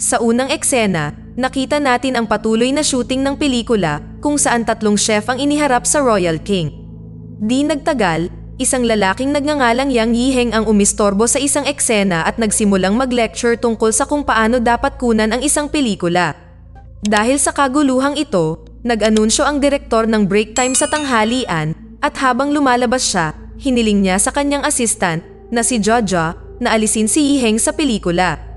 Sa unang eksena, nakita natin ang patuloy na shooting ng pelikula kung saan 3 chef ang iniharap sa Royal King. Di nagtagal, isang lalaking nagngangalang Yang Yiheng ang umistorbo sa isang eksena at nagsimulang mag-lecture tungkol sa kung paano dapat kunan ang isang pelikula. Dahil sa kaguluhang ito, nag-anunsyo ang direktor ng break time sa tanghalian at habang lumalabas siya, hiniling niya sa kanyang assistant na si Jojo na alisin si Yiheng sa pelikula.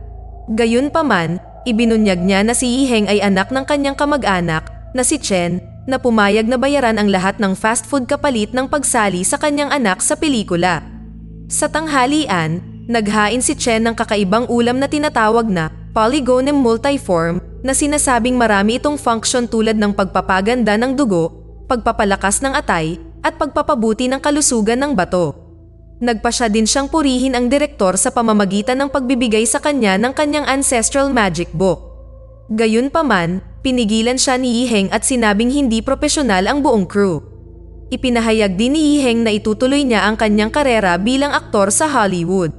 Gayunpaman, ibinunyag niya na si Yiheng ay anak ng kanyang kamag-anak na si Chen na pumayag na bayaran ang lahat ng fast food kapalit ng pagsali sa kanyang anak sa pelikula. Sa tanghalian, naghain si Chen ng kakaibang ulam na tinatawag na polygonum multiform na sinasabing marami itong function tulad ng pagpapaganda ng dugo, pagpapalakas ng atay, at pagpapabuti ng kalusugan ng bato. Nagpasya din siyang purihin ang direktor sa pamamagitan ng pagbibigay sa kanya ng kanyang ancestral magic book. Gayunpaman, pinigilan siya ni Yiheng at sinabing hindi propesyonal ang buong crew. Ipinahayag din ni Yiheng na itutuloy niya ang kanyang karera bilang aktor sa Hollywood.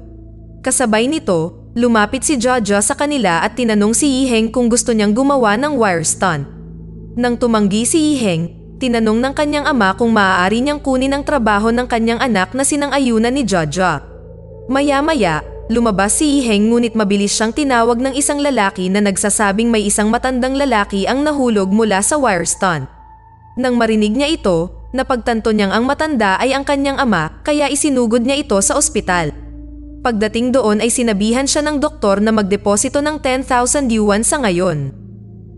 Kasabay nito, lumapit si Jojo sa kanila at tinanong si Yiheng kung gusto niyang gumawa ng wire stunt. Nang tumanggi si Yiheng, tinanong ng kanyang ama kung maaari niyang kunin ang trabaho ng kanyang anak na sinang-ayunan ni Jojo. Maya-maya, lumabas si Yiheng ngunit mabilis siyang tinawag ng isang lalaki na nagsasabing may isang matandang lalaki ang nahulog mula sa wire stunt. Nang marinig niya ito, napagtanto niyang ang matanda ay ang kanyang ama kaya isinugod niya ito sa ospital. Pagdating doon ay sinabihan siya ng doktor na magdeposito ng 10,000 yuan sa ngayon.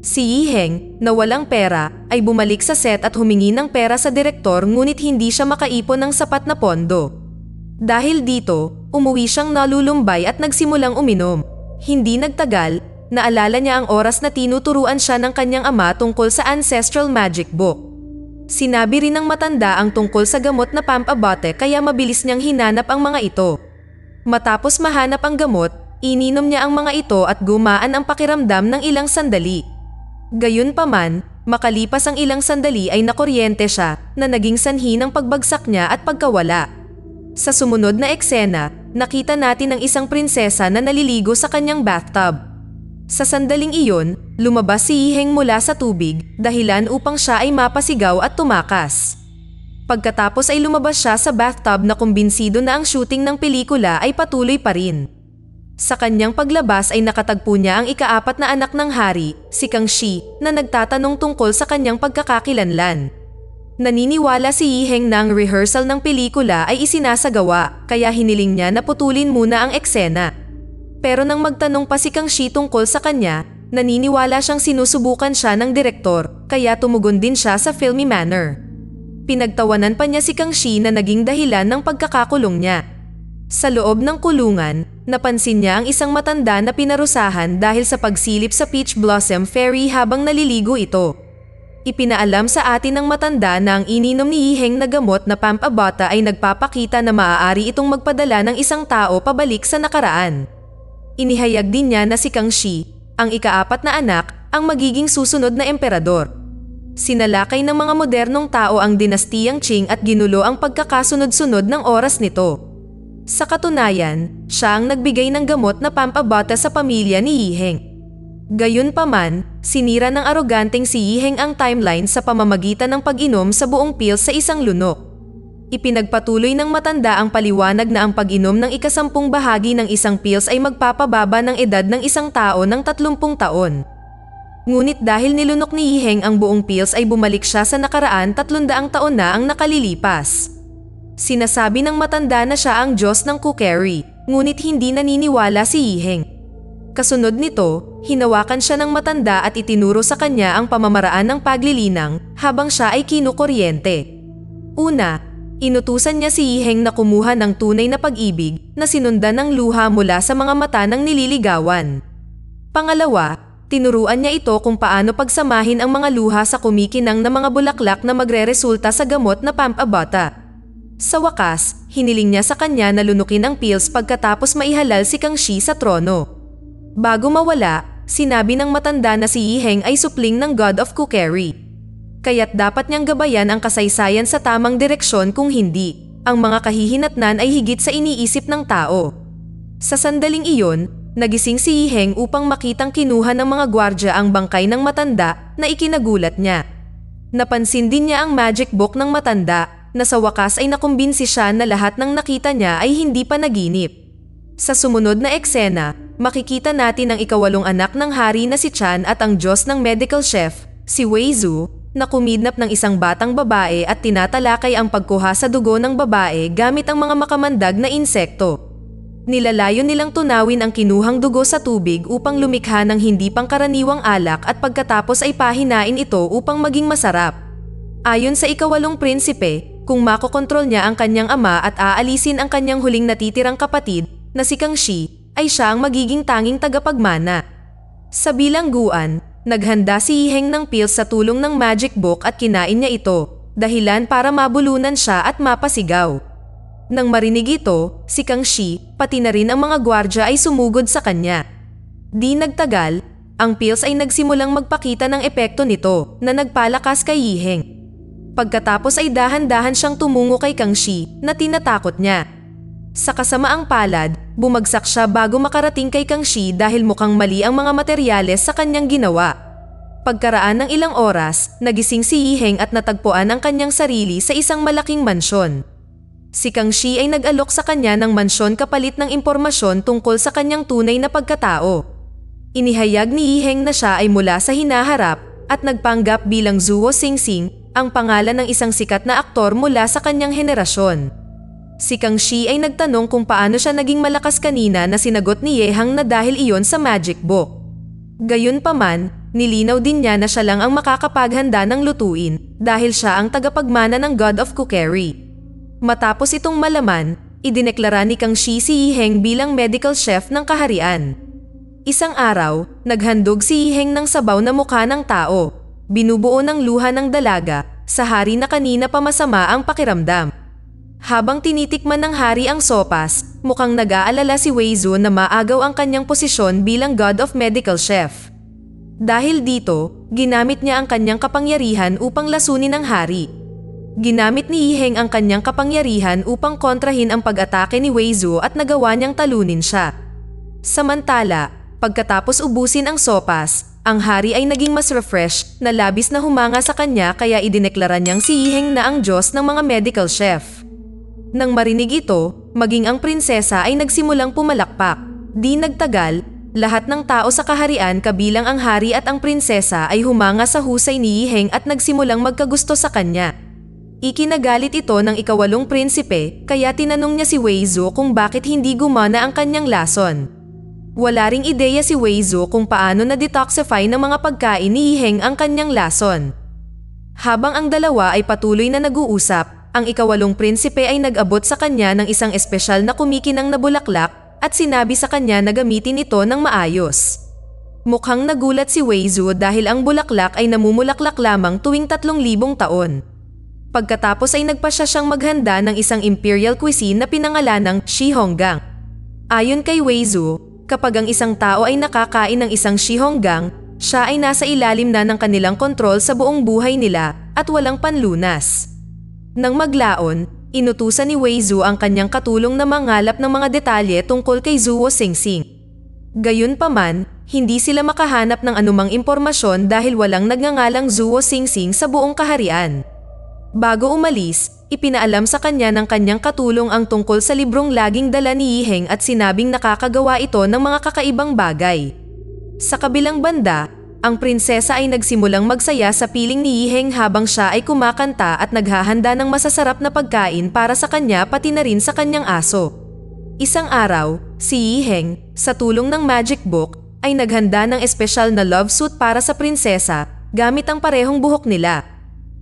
Si Yiheng, na walang pera, ay bumalik sa set at humingi ng pera sa direktor ngunit hindi siya makaipon ng sapat na pondo. Dahil dito, umuwi siyang nalulumbay at nagsimulang uminom. Hindi nagtagal, naalala niya ang oras na tinuturuan siya ng kanyang ama tungkol sa ancestral magic book. Sinabi rin ng matanda ang tungkol sa gamot na pampabote kaya mabilis niyang hinanap ang mga ito. Matapos mahanap ang gamot, ininom niya ang mga ito at gumaan ang pakiramdam ng ilang sandali. Gayunpaman, makalipas ang ilang sandali ay nakuryente siya na naging sanhi ng pagbagsak niya at pagkawala. Sa sumunod na eksena, nakita natin ang isang prinsesa na naliligo sa kanyang bathtub. Sa sandaling iyon, lumabas si Yiheng mula sa tubig dahilan upang siya ay mapasigaw at tumakas. Pagkatapos ay lumabas siya sa bathtub na kumbinsido na ang shooting ng pelikula ay patuloy pa rin. Sa kanyang paglabas ay nakatagpo niya ang ika-4 na anak ng hari, si Kang Shi, na nagtatanong tungkol sa kanyang pagkakakilanlan. Naniniwala si Yiheng na ang rehearsal ng pelikula ay isinasagawa, kaya hiniling niya na putulin muna ang eksena. Pero nang magtanong pa si Kang Shi tungkol sa kanya, naniniwala siyang sinusubukan siya ng direktor, kaya tumugon din siya sa filmy manner. Pinagtawanan pa niya si Kang Shi na naging dahilan ng pagkakakulong niya. Sa loob ng kulungan, napansin niya ang isang matanda na pinarusahan dahil sa pagsilip sa Peach Blossom Fairy habang naliligo ito. Ipinaalam sa atin ng matanda na ang ininom ni Yiheng na gamot na pampabata ay nagpapakita na maaari itong magpadala ng isang tao pabalik sa nakaraan. Inihayag din niya na si Kang Shi, ang ika-4 na anak, ang magiging susunod na emperador. Sinalakay ng mga modernong tao ang dinastiyang Qing at ginulo ang pagkakasunod-sunod ng oras nito. Sa katunayan, siya ang nagbigay ng gamot na pampabata sa pamilya ni Yiheng. Gayunpaman, sinira ng aroganteng si Yiheng ang timeline sa pamamagitan ng pag-inom sa buong pills sa isang lunok. Ipinagpatuloy ng matanda ang paliwanag na ang pag-inom ng ika-10 bahagi ng isang pills ay magpapababa ng edad ng isang tao ng 30 taon. Ngunit dahil nilunok ni Yiheng ang buong pills ay bumalik siya sa nakaraan 300 taon na ang nakalilipas. Sinasabi ng matanda na siya ang Diyos ng cookery, ngunit hindi naniniwala si Yiheng. Kasunod nito, hinawakan siya ng matanda at itinuro sa kanya ang pamamaraan ng paglilinang habang siya ay kinukuryente. Una, inutusan niya si Yiheng na kumuha ng tunay na pag-ibig na sinundan ng luha mula sa mga mata ng nililigawan. Pangalawa, tinuruan niya ito kung paano pagsamahin ang mga luha sa kumikinang na mga bulaklak na magreresulta sa gamot na pampabata. Sa wakas, hiniling niya sa kanya na lunukin ang pills pagkatapos maihalal si Kang Shi sa trono. Bago mawala, sinabi ng matanda na si Yiheng ay supling ng God of Cookery. Kaya't dapat niyang gabayan ang kasaysayan sa tamang direksyon kung hindi, ang mga kahihinatnan ay higit sa iniisip ng tao. Sa sandaling iyon, nagising si Yiheng upang makitang kinuha ng mga gwardya ang bangkay ng matanda na ikinagulat niya. Napansin din niya ang magic book ng matanda na sa wakas ay nakumbinsi siya na lahat ng nakita niya ay hindi pa naginip. Sa sumunod na eksena, makikita natin ang ikawalong anak ng hari na si Chan at ang Diyos ng medical chef, si Wei Zhu, na kumidnap ng isang batang babae at tinatalakay ang pagkuha sa dugo ng babae gamit ang mga makamandag na insekto. Nilalayon nilang tunawin ang kinuhang dugo sa tubig upang lumikha ng hindi pangkaraniwang alak at pagkatapos ay pahinain ito upang maging masarap. Ayon sa ikawalong prinsipe, kung makokontrol niya ang kanyang ama at aalisin ang kanyang huling natitirang kapatid na si Kangxi, ay siya ang magiging tanging tagapagmana. Sa bilangguan, naghanda si Yiheng ng pills sa tulong ng magic book at kinain niya ito, dahilan para mabulunan siya at mapasigaw. Nang marinig ito, si Kangxi, pati na rin ang mga gwardya ay sumugod sa kanya. Di nagtagal, ang pills ay nagsimulang magpakita ng epekto nito na nagpalakas kay Yiheng. Pagkatapos ay dahan-dahan siyang tumungo kay Kangxi na tinatakot niya. Sa kasamaang palad, bumagsak siya bago makarating kay Kangxi dahil mukhang mali ang mga materyales sa kanyang ginawa. Pagkaraan ng ilang oras, nagising si Yiheng at natagpuan ang kanyang sarili sa isang malaking mansyon. Si Kangxi ay nag-alok sa kanya ng mansyon kapalit ng impormasyon tungkol sa kanyang tunay na pagkatao. Inihayag ni Yiheng na siya ay mula sa hinaharap at nagpanggap bilang Zuo Singsing, ang pangalan ng isang sikat na aktor mula sa kanyang henerasyon. Si Kangxi ay nagtanong kung paano siya naging malakas kanina na sinagot ni Yehang na dahil iyon sa magic book. Gayunpaman, nilinaw din niya na siya lang ang makakapaghanda ng lutuin dahil siya ang tagapagmana ng God of Cookery. Matapos itong malaman, idineklara ni Kangxi si Yiheng bilang medical chef ng kaharian. Isang araw, naghandog si Yiheng ng sabaw na mukha ng tao, binubuo ng luha ng dalaga, sa hari na kanina pa masama ang pakiramdam. Habang tinitikman ng hari ang sopas, mukhang nag-aalala si Wei Zhu na maagaw ang kanyang posisyon bilang God of Medical Chef. Dahil dito, ginamit niya ang kanyang kapangyarihan upang lasunin ang hari. Ginamit ni Yiheng ang kanyang kapangyarihan upang kontrahin ang pag-atake ni Wei Zhu at nagawa niyang talunin siya. Samantala, pagkatapos ubusin ang sopas, ang hari ay naging mas refreshed na labis na humanga sa kanya kaya idineklara niyang si Yiheng na ang Diyos ng mga medical chef. Nang marinig ito, maging ang prinsesa ay nagsimulang pumalakpak. Di nagtagal, lahat ng tao sa kaharian kabilang ang hari at ang prinsesa ay humanga sa husay ni Yiheng at nagsimulang magkagusto sa kanya. Ikinagalit ito ng ikawalong prinsipe kaya tinanong niya si Wei Zhu kung bakit hindi gumana ang kanyang lason. Wala ring ideya si Wei Zhu kung paano na-detoxify ng mga pagkain ni Yiheng ang kanyang lason. Habang ang dalawa ay patuloy na nag-uusap, ang ikawalong prinsipe ay nag-abot sa kanya ng isang espesyal na kumikinang na bulaklak at sinabi sa kanya na gamitin ito ng maayos. Mukhang nagulat si Wei Zhu dahil ang bulaklak ay namumulaklak lamang tuwing 3,000 taon. Pagkatapos ay nagpasya siyang maghanda ng isang imperial cuisine na pinangalanang Shihonggang. Ayon kay Wei Zhu, kapag ang isang tao ay nakakain ng isang Shihonggang, siya ay nasa ilalim na ng kanilang kontrol sa buong buhay nila at walang panlunas. Nang maglaon, inutusan ni Wei Zhu ang kanyang katulong na mangalap ng mga detalye tungkol kay Zuo Singsing. Gayunpaman, hindi sila makahanap ng anumang impormasyon dahil walang nagngangalang Zuo Singsing sa buong kaharian. Bago umalis, ipinaalam sa kanya ng kanyang katulong ang tungkol sa librong laging dala ni Yiheng at sinabing nakakagawa ito ng mga kakaibang bagay. Sa kabilang banda, ang prinsesa ay nagsimulang magsaya sa piling ni Yiheng habang siya ay kumakanta at naghahanda ng masasarap na pagkain para sa kanya pati na rin sa kanyang aso. Isang araw, si Yiheng, sa tulong ng magic book, ay naghanda ng espesyal na love suit para sa prinsesa gamit ang parehong buhok nila.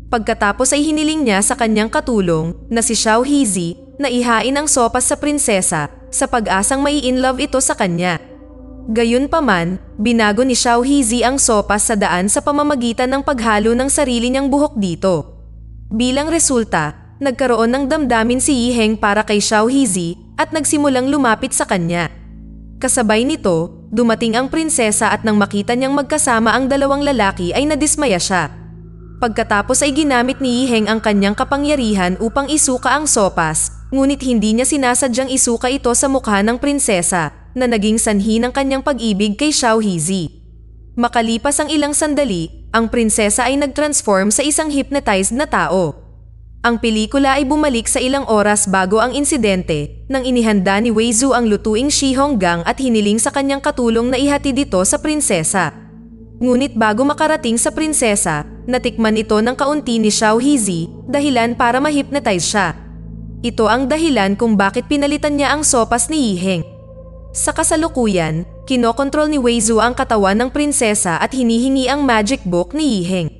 Pagkatapos ay hiniling niya sa kanyang katulong na si Xiao Hizi na ihain ang sopas sa prinsesa sa pag-asang mai-inlove ito sa kanya. Gayunpaman, binago ni Xiao Hizi ang sopas sa daan sa pamamagitan ng paghalo ng sarili niyang buhok dito. Bilang resulta, nagkaroon ng damdamin si Yiheng para kay Xiao Hizi at nagsimulang lumapit sa kanya. Kasabay nito, dumating ang prinsesa at nang makita niyang magkasama ang dalawang lalaki ay nadismaya siya. Pagkatapos ay ginamit ni Yiheng ang kanyang kapangyarihan upang isuka ang sopas, ngunit hindi niya sinasadyang isuka ito sa mukha ng prinsesa, na naging sanhi ng kanyang pag-ibig kay Xiao Hizi. Makalipas ang ilang sandali, ang prinsesa ay nag-transform sa isang hypnotized na tao. Ang pelikula ay bumalik sa ilang oras bago ang insidente nang inihanda ni Wei Zhu ang lutuing Shihonggang at hiniling sa kanyang katulong na ihatid ito sa prinsesa. Ngunit bago makarating sa prinsesa, natikman ito ng kaunti ni Xiao Hizi, dahilan para ma-hypnotize siya. Ito ang dahilan kung bakit pinalitan niya ang sopas ni Yiheng. Sa kasalukuyan, kinokontrol ni Wei Zhu ang katawan ng prinsesa at hinihingi ang magic book ni Yiheng.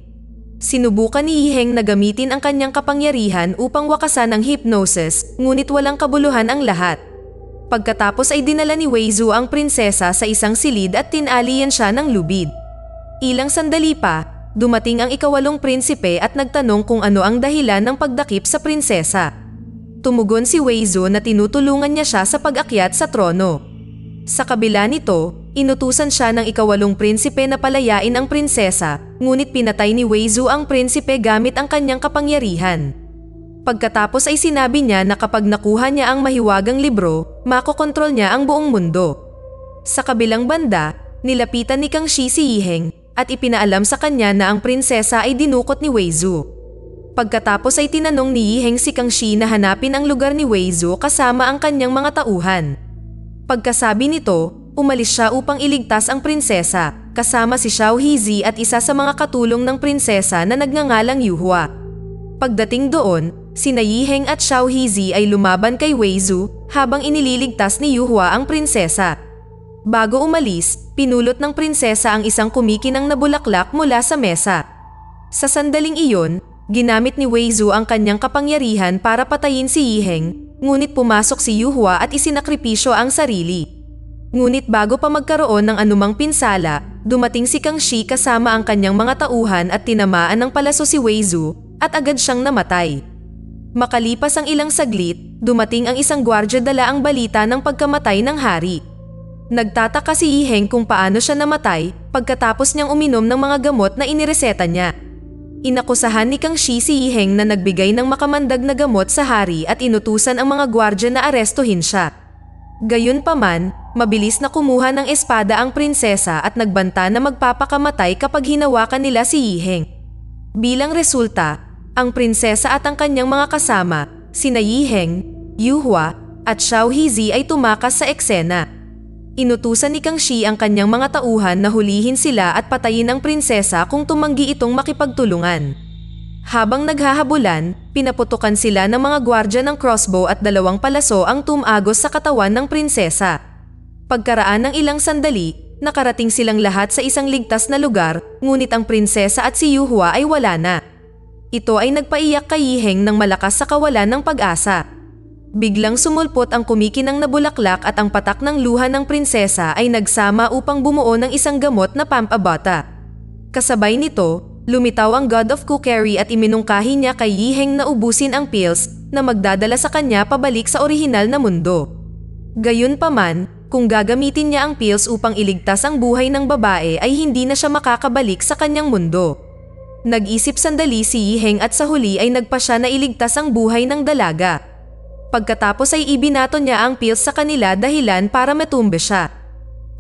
Sinubukan ni Yiheng na gamitin ang kanyang kapangyarihan upang wakasan ang hypnosis, ngunit walang kabuluhan ang lahat. Pagkatapos ay dinala ni Wei Zhu ang prinsesa sa isang silid at tinalian siya ng lubid. Ilang sandali pa, dumating ang ikawalong prinsipe at nagtanong kung ano ang dahilan ng pagdakip sa prinsesa. Tumugon si Wei Zhu na tinutulungan niya siya sa pag-akyat sa trono. Sa kabila nito, inutusan siya ng ikawalong prinsipe na palayain ang prinsesa, ngunit pinatay ni Wei Zhu ang prinsipe gamit ang kanyang kapangyarihan. Pagkatapos ay sinabi niya na kapag nakuha niya ang mahiwagang libro, makokontrol niya ang buong mundo. Sa kabilang banda, nilapitan ni Kang Shi si Yiheng at ipinaalam sa kanya na ang prinsesa ay dinukot ni Wei Zhu. Pagkatapos ay tinanong ni Yiheng si Kang Shi na hanapin ang lugar ni Wei Zhu kasama ang kanyang mga tauhan. Pagkasabi nito, umalis siya upang iligtas ang prinsesa, kasama si Xiao Hizi at isa sa mga katulong ng prinsesa na nagngangalang Yuhua. Pagdating doon, sina Yiheng at Xiao Hizi ay lumaban kay Wei Zhu habang inililigtas ni Yuhua ang prinsesa. Bago umalis, pinulot ng prinsesa ang isang kumikinang na bulaklak mula sa mesa. Sa sandaling iyon, ginamit ni Wei Zhu ang kanyang kapangyarihan para patayin si Yiheng, ngunit pumasok si Yuhua at isinakripisyo ang sarili. Ngunit bago pa magkaroon ng anumang pinsala, dumating si Kang Shi kasama ang kanyang mga tauhan at tinamaan ng palaso si Wei Zhu at agad siyang namatay. Makalipas ang ilang saglit, dumating ang isang gwardya dala ang balita ng pagkamatay ng hari. Nagtataka si Yiheng kung paano siya namatay pagkatapos niyang uminom ng mga gamot na inireseta niya. Inakusahan ni Kang Shi si Yiheng na nagbigay ng makamandag na gamot sa hari at inutusan ang mga gwardya na arestuhin siya. Gayunpaman, mabilis na kumuha ng espada ang prinsesa at nagbanta na magpapakamatay kapag hinawakan nila si Yiheng. Bilang resulta, ang prinsesa at ang kanyang mga kasama, sina Yiheng, Yuhua, at Xiao Hizi ay tumakas sa eksena. Inutusan ni Kang Shi ang kanyang mga tauhan na hulihin sila at patayin ang prinsesa kung tumanggi itong makipagtulungan. Habang naghahabulan, pinaputukan sila ng mga gwardya ng crossbow at 2 palaso ang tumagos sa katawan ng prinsesa. Pagkaraan ng ilang sandali, nakarating silang lahat sa isang ligtas na lugar, ngunit ang prinsesa at si Yuhua ay wala na. Ito ay nagpaiyak kay Yiheng ng malakas sa kawalan ng pag-asa. Biglang sumulpot ang kumikinang na bulaklak at ang patak ng luha ng prinsesa ay nagsama upang bumuo ng isang gamot na pampabata. Kasabay nito, lumitaw ang God of Cookery at iminungkahi niya kay Yiheng na ubusin ang pills na magdadala sa kanya pabalik sa orihinal na mundo. Gayunpaman, kung gagamitin niya ang pills upang iligtas ang buhay ng babae ay hindi na siya makakabalik sa kanyang mundo. Nag-isip sandali si Yiheng at sa huli ay nagpasya na iligtas ang buhay ng dalaga. Pagkatapos ay ibinato niya ang pills sa kanila dahilan para matumbe siya.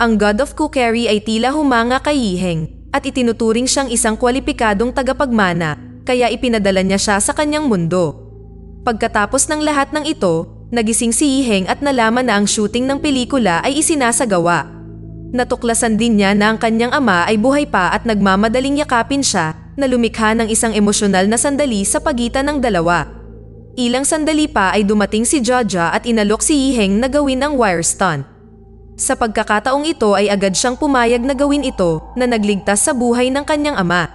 Ang God of Cookery ay tila humanga kay Yiheng at itinuturing siyang isang kwalipikadong tagapagmana, kaya ipinadala niya siya sa kanyang mundo. Pagkatapos ng lahat ng ito, nagising si Yiheng at nalaman na ang shooting ng pelikula ay isinasagawa. Natuklasan din niya na ang kanyang ama ay buhay pa at nagmamadaling yakapin siya na lumikha ng isang emosyonal na sandali sa pagitan ng dalawa. Ilang sandali pa ay dumating si Jaja at inalok si Yiheng na gawin ang wire stunt. Sa pagkakataong ito ay agad siyang pumayag na gawin ito na nagligtas sa buhay ng kanyang ama.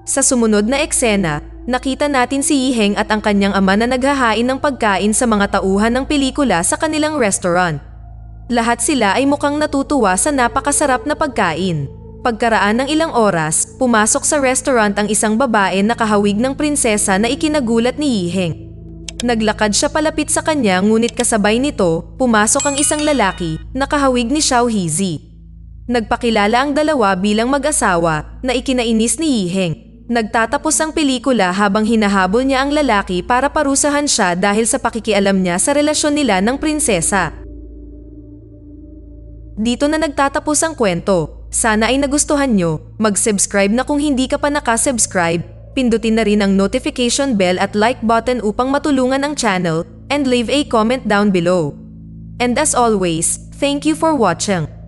Sa sumunod na eksena, nakita natin si Yiheng at ang kanyang ama na naghahain ng pagkain sa mga tauhan ng pelikula sa kanilang restaurant. Lahat sila ay mukhang natutuwa sa napakasarap na pagkain. Pagkaraan ng ilang oras, pumasok sa restaurant ang isang babae na kahawig ng prinsesa na ikinagulat ni Yiheng. Naglakad siya palapit sa kanya ngunit kasabay nito, pumasok ang isang lalaki na kahawig ni Xiao Hizi. Nagpakilala ang dalawa bilang mag-asawa na ikinainis ni Yiheng. Nagtatapos ang pelikula habang hinahabol niya ang lalaki para parusahan siya dahil sa pakikialam niya sa relasyon nila ng prinsesa. Dito na nagtatapos ang kwento. Sana ay nagustuhan nyo. Mag-subscribe na kung hindi ka pa nakasubscribe. Pindutin na rin ang notification bell at like button upang matulungan ang channel, and leave a comment down below. And as always, thank you for watching.